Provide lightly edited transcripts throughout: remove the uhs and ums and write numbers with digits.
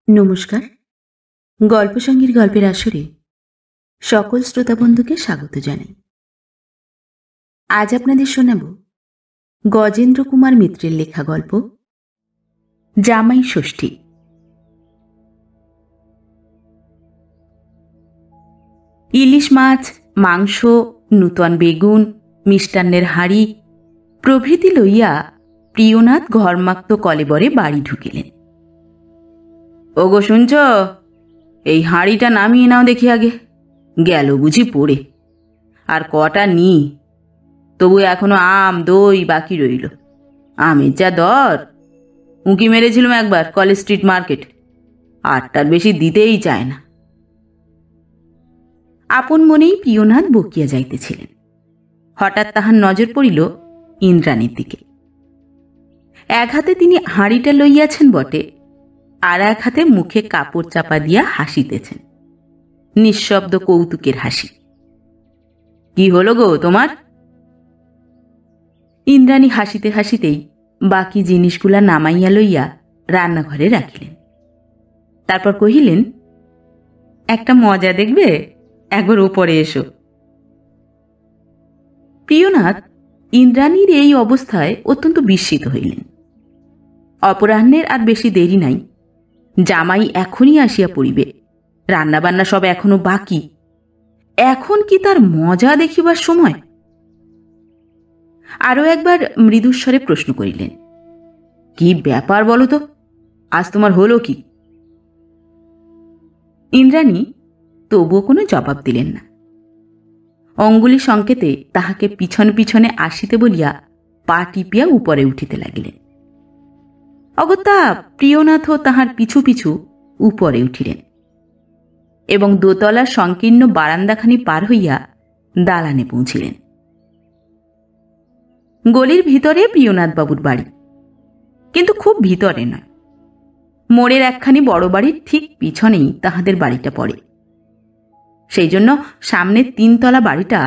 নমস্কার। গল্পসঙ্গীর গল্পের আসরে সকল শ্রোতা বন্ধুকে স্বাগত জানাই। আজ আপনাদের শোনাব গজেন্দ্র কুমার মিত্রের লেখা গল্প জামাই ষষ্ঠী। ইলিশ মাছ, মাংস, নূতন বেগুন, মিষ্টান্নের হাঁড়ি প্রভৃতি লইয়া প্রিয়নাথ ঘরমাক্ত কলেবরে বাড়ি ঢুকিলেন। ওগো শুনছ, এই হাঁড়িটা নামিয়ে নাও দেখি, আগে গেল বুঝি পড়ে। আর কটা নি, তবু এখনো আম দই বাকি রইল। আমের যা দর, উঁকি মেরেছিলাম একবার কলেজ স্ট্রিট মার্কেট, 8টার বেশি দিতেই চায় না। আপন মনেই প্রিয়নাথ বকিয়া যাইতেছিলেন। হঠাৎ তাহার নজর পড়িল ইন্দ্রাণীর দিকে। এক হাতে তিনি হাঁড়িটা লইয়াছেন বটে, আর এক হাতে মুখে কাপড় চাপা দিয়া হাসিতেছেন, নিঃশব্দ কৌতুকের হাসি। কি হলো গো তোমার? ইন্দ্রাণী হাসিতে হাসিতেই বাকি জিনিসগুলা নামাইয়া লইয়া রান্নাঘরে রাখিলেন। তারপর কহিলেন, একটা মজা দেখবে, একবার ওপরে এসো। প্রিয়নাথ ইন্দ্রাণীর এই অবস্থায় অত্যন্ত বিস্মিত হইলেন। অপরাহ্নের আর বেশি দেরি নাই, জামাই এখনই আসিয়া পড়িবে, রান্নাবান্না সব এখনো বাকি। এখন কি তার মজা দেখিবার সময়? আরও একবার মৃদুস্বরে প্রশ্ন করিলেন, কি ব্যাপার বলো তো, আজ তোমার হলো কি? ইন্দ্রাণী তবুও কোনো জবাব দিলেন না। অঙ্গুলি সংকেতে তাহাকে পিছনে পিছনে আসিতে বলিয়া পা টিপিয়া উপরে উঠিতে লাগিলেন। অগত্যা প্রিয়নাথও তাহার পিছু পিছু উপরে উঠিলেন এবং দোতলার সংকীর্ণ বারান্দাখানি পার হইয়া দালানে পৌঁছিলেন। গলির ভিতরে প্রিয়নাথবাবুর বাড়ি, কিন্তু খুব ভিতরে নয়। মোড়ের একখানি বড় বাড়ির ঠিক পিছনেই তাহাদের বাড়িটা পড়ে। সেই জন্য সামনের 3তলা বাড়িটা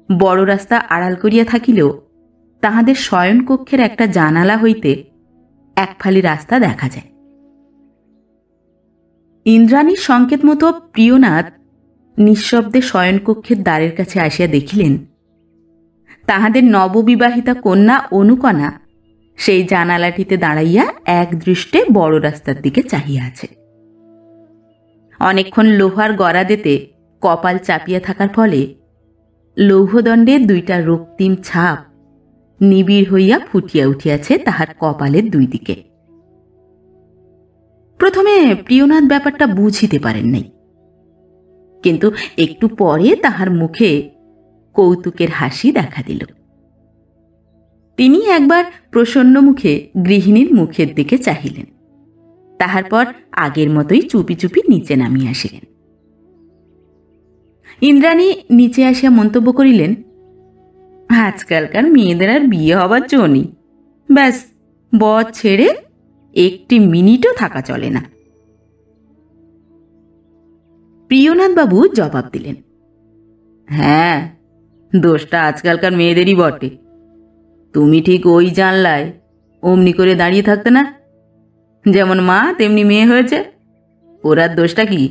বড় রাস্তা আড়াল করিয়া থাকিলেও তাহাদের শয়নকক্ষের একটা জানালা হইতে এক ফালি রাস্তা দেখা যায়। ইন্দ্রাণীর সংকেত মতো প্রিয়নাথ নিঃশব্দে শয়নকক্ষের দ্বারের কাছে আসিয়া দেখিলেন, তাহাদের নববিবাহিতা কন্যা অনুকণা সেই জানালাটিতে দাঁড়াইয়া এক দৃষ্টে বড় রাস্তার দিকে চাহিয়া আছে। অনেকক্ষণ লোহার গরাদেতে কপাল চাপিয়া থাকার ফলে লৌহদণ্ডের 2টা রক্তিম ছাপ নিবিড় হইয়া ফুটিয়া উঠিয়াছে তাহার কপালের 2 দিকে। প্রথমে প্রিয়নাথ ব্যাপারটা বুঝিতে পারেন নাই, কিন্তু একটু পরে তাহার মুখে কৌতুকের হাসি দেখা দিল। তিনি একবার প্রসন্ন মুখে গৃহিণীর মুখের দিকে চাহিলেন, তাহার পর আগের মতোই চুপি চুপি নিচে নামিয়া আসিলেন। ইন্দ্রাণী নিচে আসিয়া মন্তব্য করিলেন, আজকালকার মেয়েদের আর বিয়ে হবার জো নেই, ব্যাস বর ছেড়ে একটি মিনিটও থাকা চলে না। প্রিয়নাথবাবু জবাব দিলেন, হ্যাঁ, দোষটা আজকালকার মেয়েদেরই বটে। তুমি ঠিক ওই জানলায় অমনি করে দাঁড়িয়ে থাকতে না, যেমন মা তেমনি মেয়ে হয়েছে, ওরার দোষটা কি?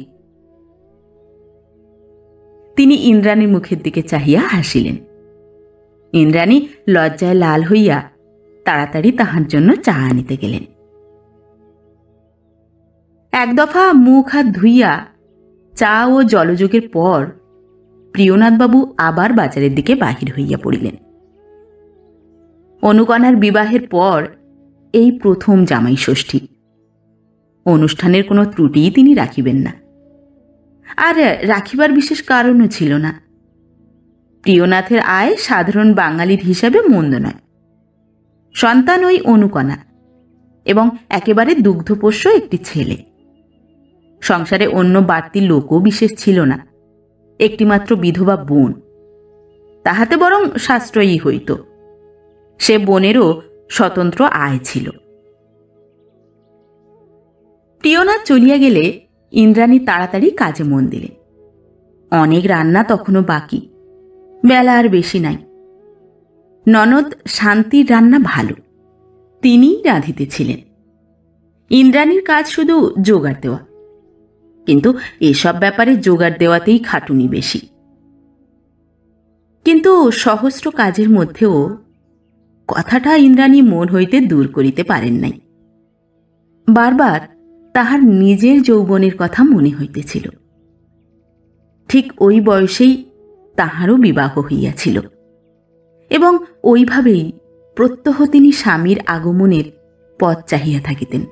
তিনি ইন্দ্রাণীর মুখের দিকে চাহিয়া হাসিলেন। ইন্দ্রাণী লজ্জায় লাল হইয়া তাড়াতাড়ি তাহার জন্য চা আনিতে গেলেন। এক দফা মুখ হাত ধুইয়া চা ও জলযোগের পর প্রিয়নাথবাবু আবার বাজারের দিকে বাহির হইয়া পড়িলেন। অনুকণার বিবাহের পর এই প্রথম জামাই ষষ্ঠী। অনুষ্ঠানের কোনো ত্রুটিই তিনি রাখিবেন না, আর রাখিবার বিশেষ কারণও ছিল না। প্রিয়নাথের আয় সাধারণ বাঙালির হিসাবে মন্দ নয়। সন্তান ওই অনুকণা এবং একেবারে দুগ্ধপোষ্য একটি ছেলে। সংসারে অন্য বাড়তি লোকও বিশেষ ছিল না, একটিমাত্র বিধবা বোন। তাহাতে বরং সাশ্রয়ী হইত, সে বোনেরও স্বতন্ত্র আয় ছিল। প্রিয়নাথ চলিয়া গেলে ইন্দ্রাণী তাড়াতাড়ি কাজে মন দিলেন। অনেক রান্না তখনও বাকি, বেলা আর বেশি নাই। ননদ শান্তির রান্না ভালো, তিনিই রাঁধিতেছিলেন। ইন্দ্রাণীর কাজ শুধু জোগাড় দেওয়া, কিন্তু এসব ব্যাপারে জোগাড় দেওয়াতেই খাটুনি বেশি। কিন্তু সহস্র কাজের মধ্যেও কথাটা ইন্দ্রাণী মন হইতে দূর করিতে পারেন নাই। বারবার তাহার নিজের যৌবনের কথা মনে হইতেছিল। ঠিক ওই বয়সেই তাহারও বিবাহ হইয়াছিল এবং ওইভাবেই প্রত্যহ তিনি স্বামীর আগমনের পথ চাহিয়া থাকিতেন।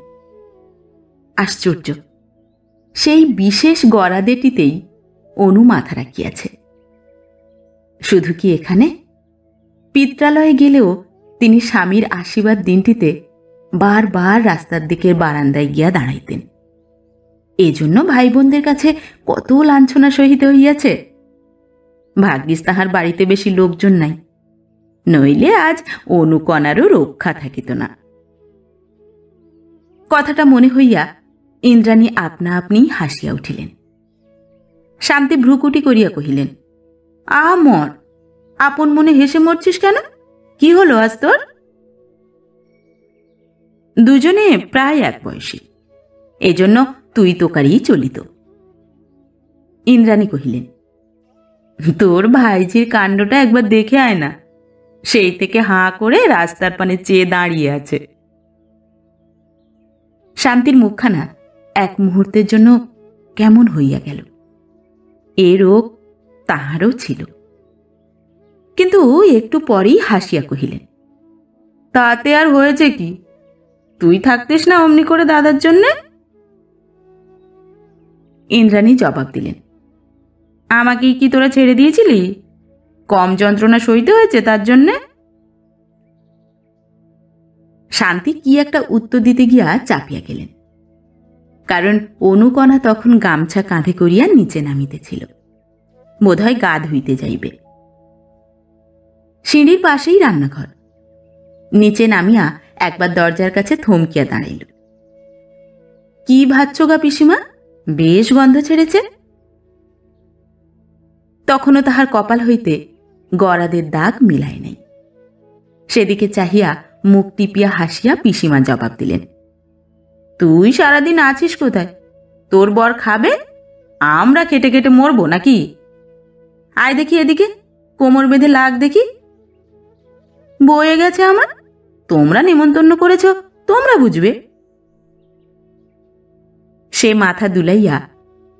আশ্চর্য, সেই বিশেষ গরাদেটিতেই অনু মাথা রাখিয়াছে। শুধু কি এখানে? পিত্রালয়ে গেলেও তিনি স্বামীর আশীর্বাদ দিনটিতে বারবার রাস্তার দিকের বারান্দায় গিয়া দাঁড়াইতেন। এজন্য ভাই বোনদের কাছে কত লাঞ্ছনা সহিতে হইয়াছে। ভাগ্যিস তাহার বাড়িতে বেশি লোকজন নাই, নইলে আজ অনুকণারও রক্ষা থাকিত না। কথাটা মনে হইয়া ইন্দ্রাণী আপনা আপনিই হাসিয়া উঠিলেন। শান্তি ভ্রুকুটি করিয়া কহিলেন, মর, আপন মনে হেসে মরছিস কেন? কি হলো আজ তোর? দুজনে প্রায় এক বয়সী, এজন্য তুই তোকারি চলিত। ইন্দ্রাণী কহিলেন, তোর ভাইজির কাণ্ডটা একবার দেখে আয় না, সেই থেকে হাঁ করে রাস্তার পানে চেয়ে দাঁড়িয়ে আছে। শান্তির মুখখানা এক মুহূর্তের জন্য কেমন হইয়া গেল। এ রোগ তাহারও ছিল, কিন্তু একটু পরেই হাসিয়া কহিলেন, তাতে আর হয়েছে কি? তুই থাকতিস না অমনি করে দাদার জন্যে? ইন্দ্রাণী জবাব দিলেন, আমাকেই কি তোরা ছেড়ে দিয়েছিলি? কম যন্ত্রণা সইতে হয়েছে তার জন্যে? শান্তি কি একটা উত্তর দিতে গিয়া চাপিয়া গেলেন, কারণ অনুকণা তখন গামছা কাঁধে করিয়া নিচে নামিতেছিল, বোধহয় গা ধুইতে যাইবে। সিঁড়ির পাশেই রান্নাঘর। নিচে নামিয়া একবার দরজার কাছে থমকিয়া দাঁড়াইল। কি ভাবছ গা পিসিমা, বেশ গন্ধ ছেড়েছে। তখনও তাহার কপাল হইতে গরাদের দাগ মিলায় নাই। সেদিকে চাহিয়া মুখ টিপিয়া হাসিয়া পিসিমা জবাব দিলেন, তুই সারাদিন আছিস কোথায়? তোর বর খাবে, আমরা কেটে কেটে মরবো নাকি? আয় দেখি এদিকে, কোমর বেঁধে লাগ দেখি। বয়ে গেছে আমার, তোমরা নিমন্ত্রণ করেছ, তোমরা বুঝবে। সে মাথা দুলাইয়া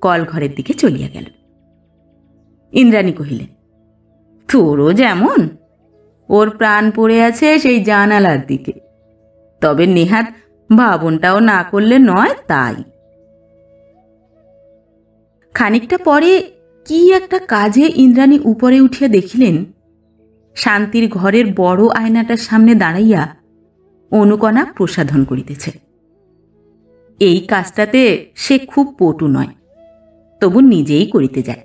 কল ঘরের দিকে চলিয়া গেল। ইন্দ্রাণী কহিলেন, তোরও যেমন, ওর প্রাণ পড়ে আছে সেই জানালার দিকে, তবে নেহাত ভাবনটাও না করলে নয় তাই। খানিকটা পরে কি একটা কাজে ইন্দ্রাণী উপরে উঠিয়া দেখিলেন, শান্তির ঘরের বড় আয়নাটার সামনে দাঁড়াইয়া অনুকণা প্রসাধন করিতেছে। এই কাজটাতে সে খুব পটু নয়, তবু নিজেই করিতে যায়।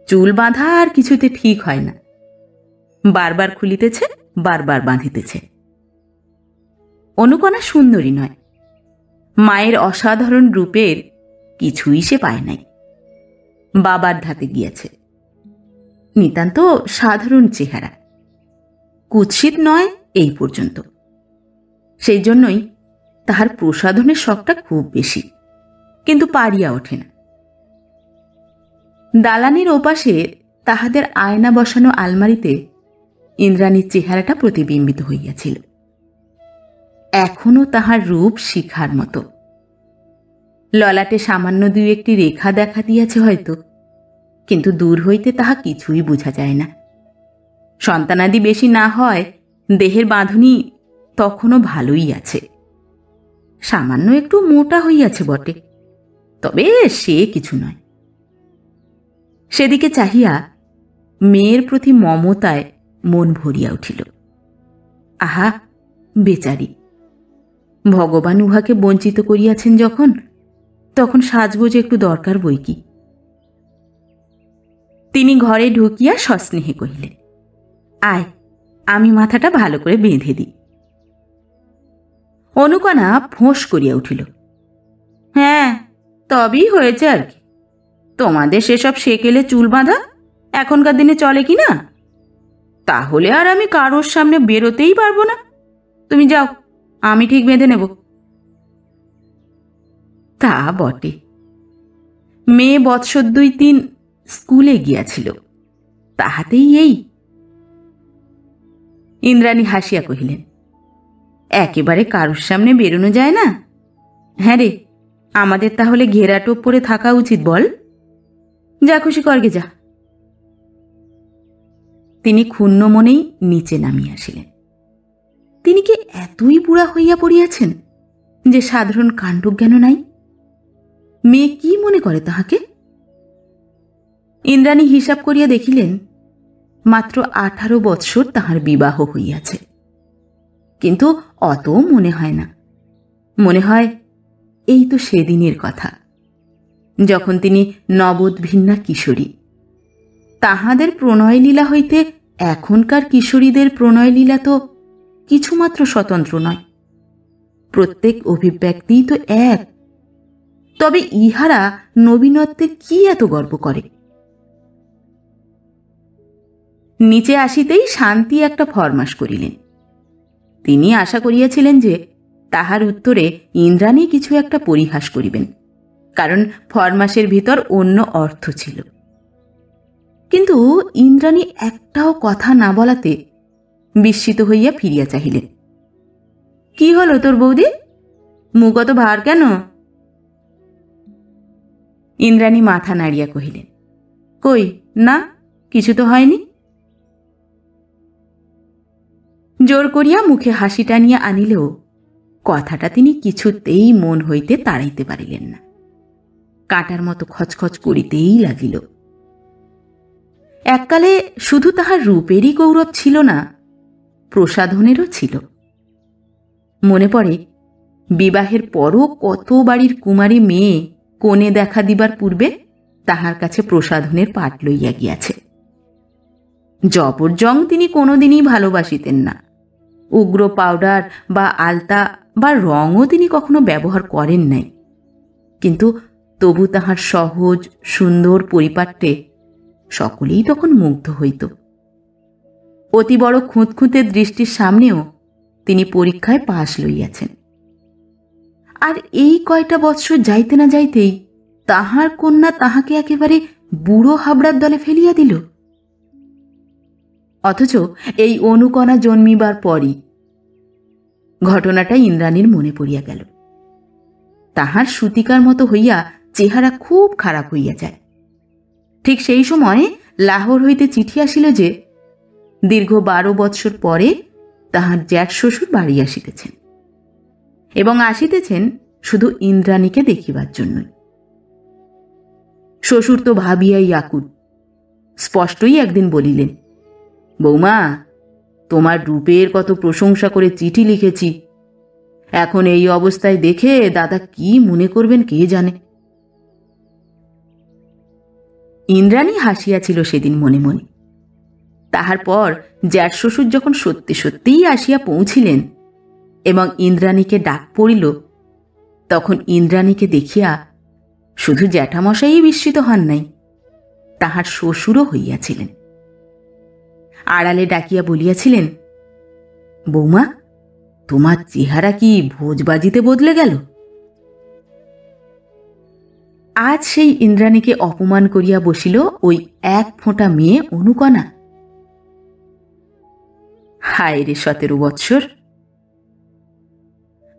চুল বাঁধা আর কিছুতে ঠিক হয় না, বারবার খুলিতেছে, বারবার বাঁধিতেছে। অনুকণা সুন্দরী নয়, মায়ের অসাধারণ রূপের কিছুই সে পায় নাই। বাবার ধাতে গিয়াছে, নিতান্ত সাধারণ চেহারা, কুৎসিত নয় এই পর্যন্ত। সেই জন্যই তাহার প্রসাধনের শখটা খুব বেশি, কিন্তু পারিয়া ওঠে না। দালানের ওপাশে তাহাদের আয়না বসানো আলমারিতে ইন্দ্রাণীর চেহারাটা প্রতিবিম্বিত হইয়াছিল। এখনো তাহার রূপ শিখার মতো। ললাটে সামান্য দুই একটি রেখা দেখা দিয়াছে হয়তো, কিন্তু দূর হইতে তাহা কিছুই বোঝা যায় না। সন্তানাদি বেশি না হয় দেহের বাঁধনি তখনও ভালোই আছে। সামান্য একটু মোটা হইয়াছে বটে, তবে সে কিছু নয়। সেদিকে চাহিয়া মেয়ের প্রতি মমতায় মন ভরিয়া উঠিল। আহা বেচারি, ভগবান উহাকে বঞ্চিত করিয়াছেন যখন, তখন সাজগোজ একটু দরকার বই কি। তিনি ঘরে ঢুকিয়া সস্নেহে কহিলেন, আয়, আমি মাথাটা ভালো করে বেঁধে দিই। অনুকণা ফোঁস করিয়া উঠিল, হ্যাঁ তবেই হয়েছে আর কি। তোমাদের সেসব সেকেলে চুল বাঁধা এখনকার দিনে চলে কি না? তাহলে আর আমি কারোর সামনে বেরোতেই পারবো না। তুমি যাও, আমি ঠিক বেঁধে নেব। তা বটে, মেয়ে বৎসর 2-3 স্কুলে গিয়াছিল, তাহাতেই এই। ইন্দ্রাণী হাসিয়া কহিলেন, একেবারে কারুর সামনে বেরোনো যায় না? হ্যাঁ রে, আমাদের তাহলে ঘেরাটোপ পরে থাকা উচিত বল? যা খুশি করগে যা। তিনি ক্ষুণ্ণ মনেই নিচে নামিয়া আসিলেন। তিনি কি এতই বুড়া হইয়া পড়িয়াছেন যে সাধারণ কাণ্ডজ্ঞানও নাই? মেয়ে কি মনে করে তাহাকে? ইন্দ্রাণী হিসাব করিয়া দেখিলেন মাত্র 18 বৎসর তাহার বিবাহ হইয়াছে। কিন্তু অত মনে হয় না। মনে হয় এই তো সেদিনের কথা, যখন তিনি নবোদ্ভিন্না কিশোরী। তাহাদের প্রণয়লীলা হইতে এখনকার কিশোরীদের প্রণয়লীলা তো কিছুমাত্র স্বতন্ত্র নয়। প্রত্যেক অভিব্যক্তিই তো এক। তবে ইহারা নবীনত্বে কি এত গর্ব করে? নিচে আসিতেই শান্তি একটা ফরমাস করিলেন। তিনি আশা করিয়াছিলেন যে তাহার উত্তরে ইন্দ্রাণী কিছু একটা পরিহাস করিবেন, কারণ ফরমাসের ভিতর অন্য অর্থ ছিল। কিন্তু ইন্দ্রাণী একটাও কথা না বলাতে বিস্মিত হইয়া ফিরিয়া চাহিলেন। কি হলো তোর বৌদি? মুখ অত ভার কেন? ইন্দ্রাণী মাথা নাড়িয়া কহিলেন, কই না, কিছু তো হয়নি। জোর করিয়া মুখে হাসি টানিয়া আনিলেও কথাটা তিনি কিছুতেই মন হইতে তাড়াইতে পারিলেন না। কাঁটার মতো খচখচ করিতেই লাগিল। এককালে শুধু তাহার রূপেরই গৌরব ছিল না, প্রসাধনেরও ছিল। মনে পড়ে বিবাহের পরও কত বাড়ির কুমারী মেয়ে কোণে দেখা দিবার পূর্বে তাহার কাছে প্রসাধনের পাট লইয়া গিয়াছে। জবরজং তিনি কোনোদিনই ভালোবাসিতেন না। উগ্র পাউডার বা আলতা বা রঙও তিনি কখনো ব্যবহার করেন নাই। কিন্তু তবু তাহার সহজ সুন্দর পরিপাট্যে সকলেই তখন মুগ্ধ হইত। অতি বড় খুঁতখুঁতে দৃষ্টির সামনেও তিনি পরীক্ষায় পাশ লইয়াছেন। আর এই কয়টা বৎসর যাইতে না যাইতেই তাহার কন্যা তাহাকে একেবারে বুড়ো হাবড়ার দলে ফেলিয়া দিল। অথচ এই অনুকণা জন্মিবার পরই ঘটনাটা ইন্দ্রাণীর মনে পড়িয়া গেল। তাহার সুতিকার মতো হইয়া চেহারা খুব খারাপ হইয়া যায়। ঠিক সেই সময় লাহোর হইতে চিঠি আসিল যে দীর্ঘ 12 বৎসর পরে তাহার জ্যাঠ শ্বশুর বাড়ি আসিতেছেন, এবং আসিতেছেন শুধু ইন্দ্রাণীকে দেখিবার জন্যই। শ্বশুর তো ভাবিয়াই আকুল। স্পষ্টই একদিন বলিলেন, বৌমা, তোমার রূপের কত প্রশংসা করে চিঠি লিখেছি, এখন এই অবস্থায় দেখে দাদা কি মনে করবেন কে জানে। ইন্দ্রাণী হাসিয়াছিল সেদিন মনে মনে। তাহার পর জ্যাঠ শ্বশুর যখন সত্যি সত্যিই আসিয়া পৌঁছিলেন এবং ইন্দ্রাণীকে ডাক পড়িল, তখন ইন্দ্রাণীকে দেখিয়া শুধু জ্যাঠামশাই বিস্মিত হন নাই, তাহার শ্বশুরও হইয়াছিলেন। আড়ালে ডাকিয়া বলিয়াছিলেন, বৌমা, তোমার চেহারা কি ভোজবাজিতে বদলে গেল? আজ সেই ইন্দ্রাণীকে অপমান করিয়া বসিল ওই এক ফোঁটা মেয়ে অনুকণা। হায় রে 17 বৎসর!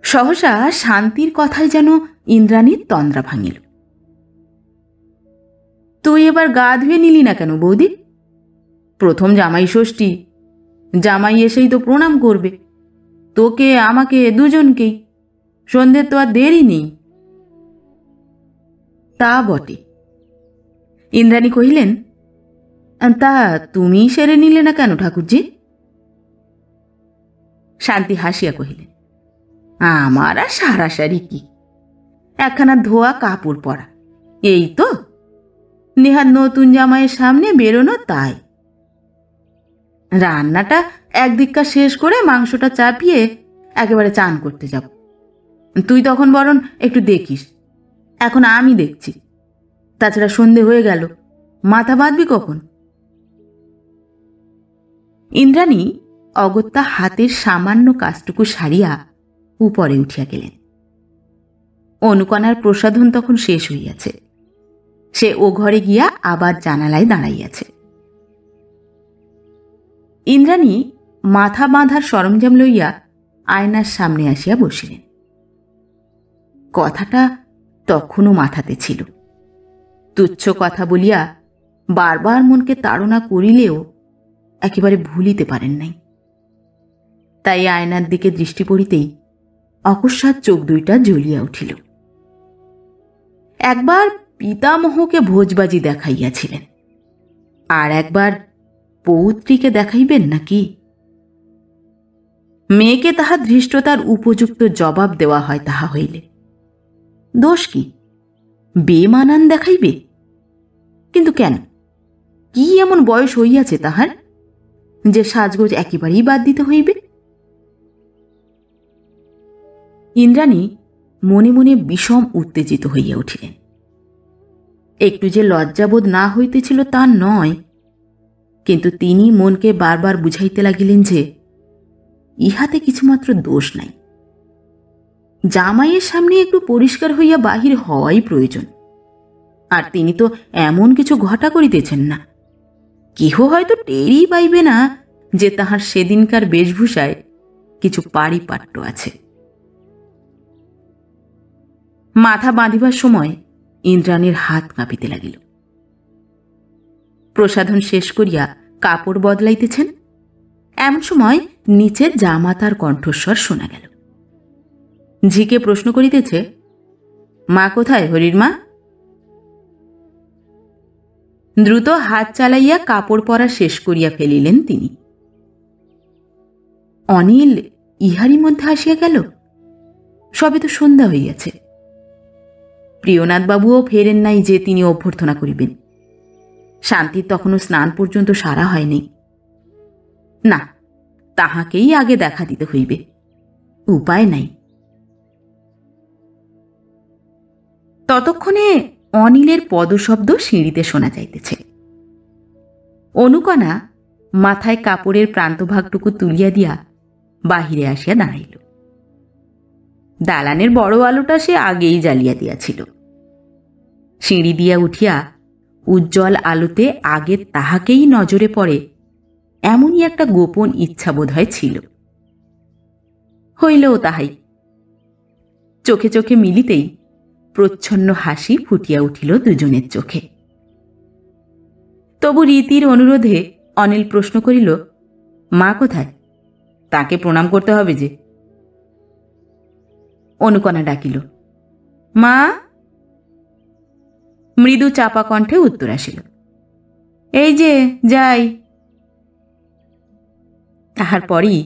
সহসা শান্তির কথায় যেন ইন্দ্রাণীর তন্দ্রা ভাঙিল। তুই এবার গা ধুয়ে নিলি না কেন বৌদি? প্রথম জামাই ষষ্ঠী, জামাই এসেই তো প্রণাম করবে, তোকে আমাকে দুজনকেই। সন্ধ্যের তো আর দেরি নেই। তা বটে। ইন্দ্রাণী কহিলেন, তা তুমি সেরে নিলে না কেন ঠাকুরজি? শান্তি হাসিয়া কহিলেন, আমার আর সারাসারি কি, একখানা ধোয়া কাপড় পরা, এই তো। নেহাত নতুন জামাইয়ের সামনে বেরোনো, তাই। রান্নাটা একদিককার শেষ করে মাংসটা চাপিয়ে একেবারে চান করতে যাব। তুই তখন বরং একটু দেখিস, এখন আমি দেখছি। তাছাড়া সন্ধে হয়ে গেল, মাথা বাঁধবি কখন? ইন্দ্রাণী অগত্যা হাতের সামান্য কাজটুকু সারিয়া উপরে উঠিয়া গেলেন। অনুকণার প্রসাধন তখন শেষ হইয়াছে। সে ও ঘরে গিয়া আবার জানালায় দাঁড়াইয়াছে। ইন্দ্রাণী মাথা বাঁধার সরঞ্জাম লইয়া আয়নার সামনে আসিয়া বসিলেন। কথাটা তখনও মাথাতে ছিল। তুচ্ছ কথা বলিয়া বারবার মনকে তাড়না করিলেও একেবারে ভুলিতে পারেন নাই। তাই আয়নার দিকে দৃষ্টি পড়িতেই অকস্মাৎ চোখ দুইটা জ্বলিয়া উঠিল। একবার পিতামহকে ভোজবাজি দেখাইয়াছিলেন, আর একবার পৌত্রীকে দেখাইবেন নাকি? মেয়েকে তাহার ধৃষ্টতার উপযুক্ত জবাব দেওয়া হয় তাহা হইলে দোষ কি? বেমানান দেখাইবে? কিন্তু কেন? কি এমন বয়স হইয়াছে তাহার যে সাজগোজ একেবারেই বাদ দিতে হইবে? ইন্দ্রাণী মনে মনে বিষম উত্তেজিত হইয়া উঠিলেন। একটু যে লজ্জাবোধ না হইতেছিল তা নয়, কিন্তু তিনি মনকে বারবার বুঝাইতে লাগিলেন যে ইহাতে কিছুমাত্র দোষ নাই। জামাইয়ের সামনে একটু পরিষ্কার হইয়া বাহির হওয়াই প্রয়োজন। আর তিনি তো এমন কিছু ঘটা করিতেছেন না। কেহ হয়তো টেরই পাইবে না যে তাহার সেদিনকার বেশভূষায় কিছু পারিপাট্য আছে। মাথা বাঁধিবার সময় ইন্দ্রাণীর হাত কাঁপিতে লাগিল। প্রসাধন শেষ করিয়া কাপড় বদলাইতেছেন, এমন সময় নিচে জামাতার কণ্ঠস্বর শোনা গেল। ঝিকে প্রশ্ন করিতেছে, মা কোথায় হরির মা? দ্রুত হাত চালাইয়া কাপড় পরা শেষ করিয়া ফেলিলেন তিনি। অনিল ইহারই মধ্যে আসিয়া গেল। সবে তো সন্ধ্যা হইয়াছে। প্রিয়নাথবাবুও ফেরেন নাই যে তিনি অভ্যর্থনা করিবেন। শান্তির তখনও স্নান পর্যন্ত সারা হয়নি। না, তাহাকেই আগে দেখা দিতে হইবে, উপায় নাই। ততক্ষণে অনিলের পদশব্দ সিঁড়িতে শোনা যাইতেছে। অনুকণা মাথায় কাপড়ের প্রান্তভাগটুকু তুলিয়া দিয়া বাহিরে আসিয়া দাঁড়াইল। দালানের বড় আলোটা সে আগেই জ্বালিয়া দিয়াছিল। সিঁড়ি দিয়া উঠিয়া উজ্জ্বল আলোতে আগে তাহাকেই নজরে পড়ে এমনই একটা গোপন ইচ্ছা বোধ হয় ছিল। হইলেও তাহাই। চোখে চোখে মিলিতেই প্রচ্ছন্ন হাসি ফুটিয়া উঠিল দুজনের চোখে। তবু রীতির অনুরোধে অনিল প্রশ্ন করিল, মা কোথায়? তাকে প্রণাম করতে হবে যে। অনুকণা ডাকিল, মা। মৃদু চাপা কণ্ঠে উত্তর আসিল, এই যে যাই। তাহার পরই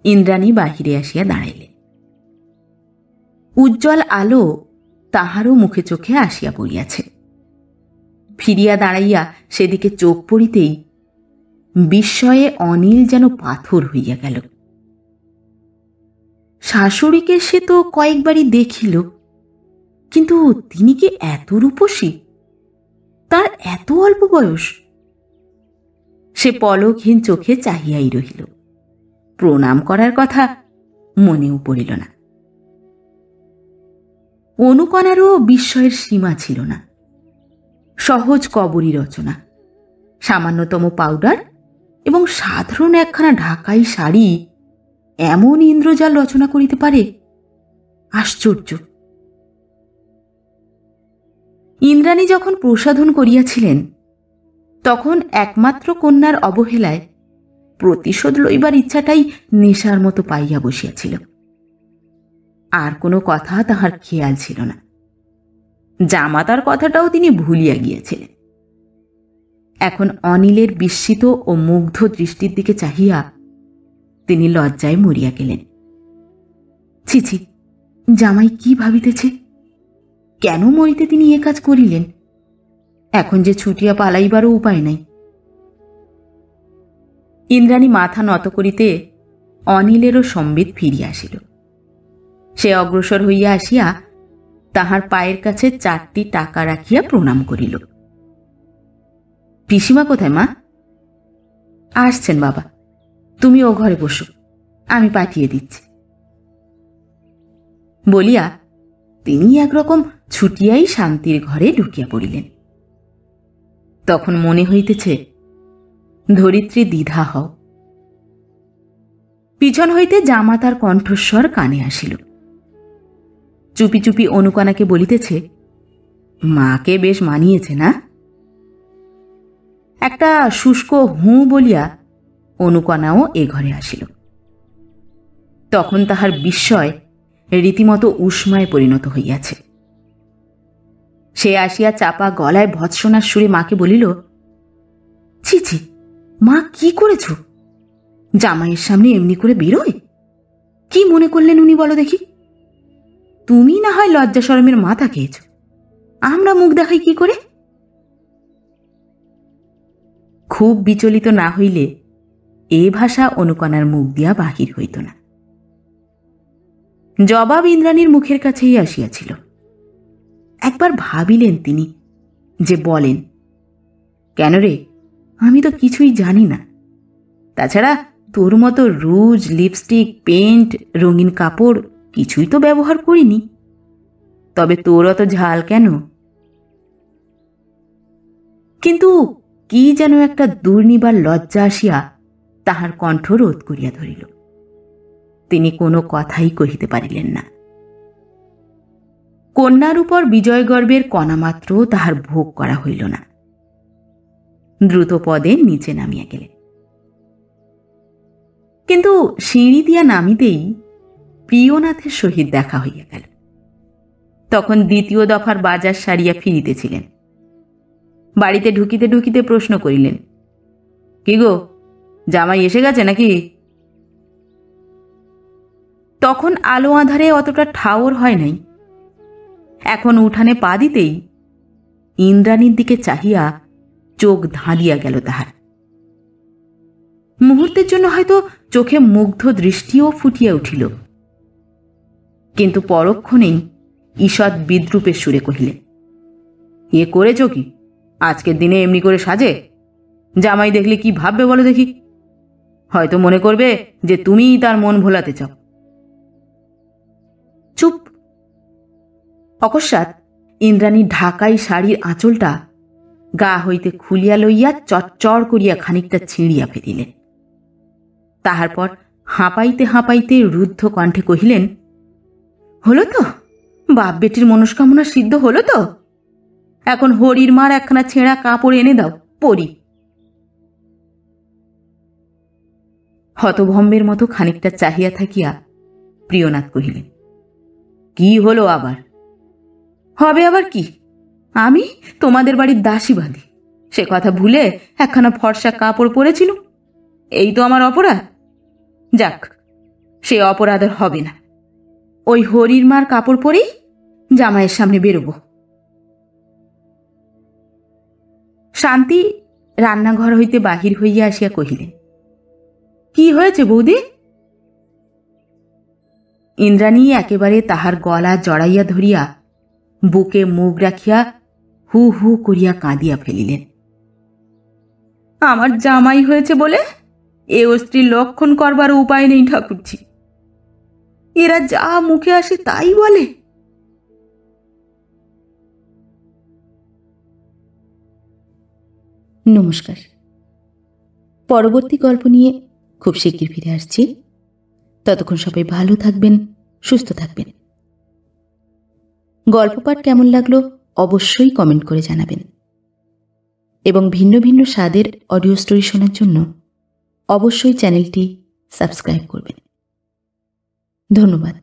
ইন্দ্রাণী বাহিরে আসিয়া দাঁড়াইলেন। উজ্জ্বল আলো তাহারও মুখে চোখে আসিয়া পড়িয়াছে। ফিরিয়া দাঁড়াইয়া সেদিকে চোখ পড়িতেই বিস্ময়ে অনিল যেন পাথর হইয়া গেল। শাশুড়িকে সে তো কয়েকবারই দেখিল, কিন্তু তিনি কি এত রূপসী? তার এত অল্প বয়স? সে পলকহীন চোখে চাহিয়াই রহিল। প্রণাম করার কথা মনেও পড়িল না। অনুকণারও বিস্ময়ের সীমা ছিল না। সহজ কবরী রচনা, সামান্যতম পাউডার এবং সাধারণ একখানা ঢাকাই শাড়ি এমন ইন্দ্রজাল রচনা করিতে পারে? আশ্চর্য। ইন্দ্রাণী যখন প্রসাধন করিয়াছিলেন তখন একমাত্র কন্যার অবহেলায় প্রতিশোধ লইবার ইচ্ছাটাই নেশার মতো পাইয়া বসিয়াছিল। আর কোনো কথা তাহার খেয়াল ছিল না। জামাতার কথাটাও তিনি ভুলিয়া গিয়েছিলেন। এখন অনিলের বিস্মিত ও মুগ্ধ দৃষ্টির দিকে চাহিয়া তিনি লজ্জায় মরিয়া গেলেন। ছি ছি, জামাই কি ভাবিতেছে? কেন মরিতে তিনি এ কাজ করিলেন? এখন যে ছুটিয়া পালাইবারও উপায় নাই। ইন্দ্রাণী মাথা নত করিতে অনিলেরও সম্বিত ফিরিয়া আসিল। সে অগ্রসর হইয়া আসিয়া তাহার পায়ের কাছে 4টি টাকা রাখিয়া প্রণাম করিল। পিসিমা কোথায় মা? আসছেন বাবা, তুমি ও ঘরে বসো, আমি পাঠিয়ে দিচ্ছি। বলিয়া তিনি একরকম ছুটিয়াই শান্তির ঘরে ঢুকিয়া পড়িলেন। তখন মনে হইতেছে ধরিত্রী দ্বিধা হও। পিছন হইতে জামাতার কণ্ঠস্বর কানে আসিল। চুপি চুপি অনুকণাকে বলিতেছে, মাকে বেশ মানিয়েছে না? একটা শুষ্ক হুঁ বলিয়া অনুকণাও এ ঘরে আসিল। তখন তাহার বিস্ময় রীতিমতো উষ্মায় পরিণত হইয়াছে। সে আসিয়া চাপা গলায় ভৎসনার সুরে মাকে বলিল, ছি ছি, মা কি করেছ? জামাইয়ের সামনে এমনি করে বেরোয়? কি মনে করলেন উনি বলো দেখি? তুমি না হয় লজ্জা শরমের মাথা খেয়েছ, আমরা মুখ দেখাই কি করে? খুব বিচলিত না হইলে এ ভাষা অনুকণার মুখ দিয়া বাহির হইত না। জবাব ইন্দ্রাণীর মুখের কাছেই আসিয়াছিল। একবার ভাবিলেন তিনি যে বলেন, কেন রে, আমি তো কিছুই জানি না। তাছাড়া তোর মতো রুজ, লিপস্টিক, পেন্ট, রঙিন কাপড় কিছুই তো ব্যবহার করিনি। তবে তোর অত ঝাল কেন? কিন্তু কি যেন একটা দুর্নিবার লজ্জা আসিয়া তাহার কণ্ঠ রোধ করিয়া ধরিল। তিনি কোনো কথাই কহিতে পারিলেন না। কন্যার উপর বিজয়গর্বের কণামাত্র তাহার ভোগ করা হইল না। দ্রুত পদে নিচে নামিয়া গেলেন। কিন্তু সিঁড়ি দিয়া নামিতেই প্রিয়নাথের সহিত দেখা হইয়া গেল। তখন দ্বিতীয় দফার বাজার সারিয়া ফিরিতেছিলেন। বাড়িতে ঢুকিতে ঢুকিতে প্রশ্ন করিলেন, কি গো, জামাই এসে গেছে নাকি? তখন আলো আঁধারে অতটা ঠাওর হয় নাই। এখন উঠানে পা দিতেই ইন্দ্রাণীর দিকে চাহিয়া চোখ ধাঁধিয়া গেল তাহার। মুহূর্তের জন্য হয়তো চোখে মুগ্ধ দৃষ্টিও ফুটিয়া উঠিল, কিন্তু পরক্ষণেই ঈষৎ বিদ্রূপের সুরে কহিলেন, এ করেছ কি? আজকের দিনে এমনি করে সাজে? জামাই দেখলে কি ভাববে বলো দেখি? হয়তো মনে করবে যে তুমিই তার মন ভোলাতে চাও। চুপ! অকস্মাৎ ইন্দ্রাণী ঢাকাই শাড়ির আঁচলটা গা হইতে খুলিয়া লইয়া চটচড় করিয়া খানিকটা ছিঁড়িয়া ফেলিলেন। তাহার পর হাঁপাইতে হাঁপাইতে রুদ্ধ কণ্ঠে কহিলেন, হলো তো? বাপ বেটির মনস্কামনা সিদ্ধ হলো তো? এখন হরির মার একখানা ছেঁড়া কাপড় এনে দাও, পরি। হতভম্বের মতো খানিকটা চাহিয়া থাকিয়া প্রিয়নাথ কহিলেন, কি হলো আবার? হবে আবার কি? আমি তোমাদের বাড়ির দাসী বাঁধি, সে কথা ভুলে একখানা ফর্সা কাপড় পরেছিল, এই তো আমার অপরাধ। যাক, সে অপরাধ আর হবে না। ওই হরির মার কাপড় পরেই জামাইয়ের সামনে বেরোবো। শান্তি রান্নাঘর হইতে বাহির হইয়া আসিয়া কহিলেন, কি হয়েছে বৌদি? ইন্দ্রাণী একেবারে তাহার গলা জড়াইয়া ধরিয়া বুকে মুখ রাখিয়া হু হু করিয়া কাঁদিয়া ফেলিলেন। আমার জামাই হয়েছে বলে এ স্ত্রীর লক্ষণ করবার উপায় নেই ঠাকুরজি। এরা যা মুখে আসে তাই বলে। নমস্কার। পরবর্তী গল্প নিয়ে খুব শিগগির ফিরে আসছি। ততক্ষণ সবাই ভালো থাকবেন, সুস্থ থাকবেন। গল্প পাঠ কেমন লাগলো অবশ্যই কমেন্ট করে জানাবেন, এবং ভিন্ন ভিন্ন স্বাদের অডিও স্টোরি শোনার জন্য অবশ্যই চ্যানেলটি সাবস্ক্রাইব করবেন। ধন্যবাদ।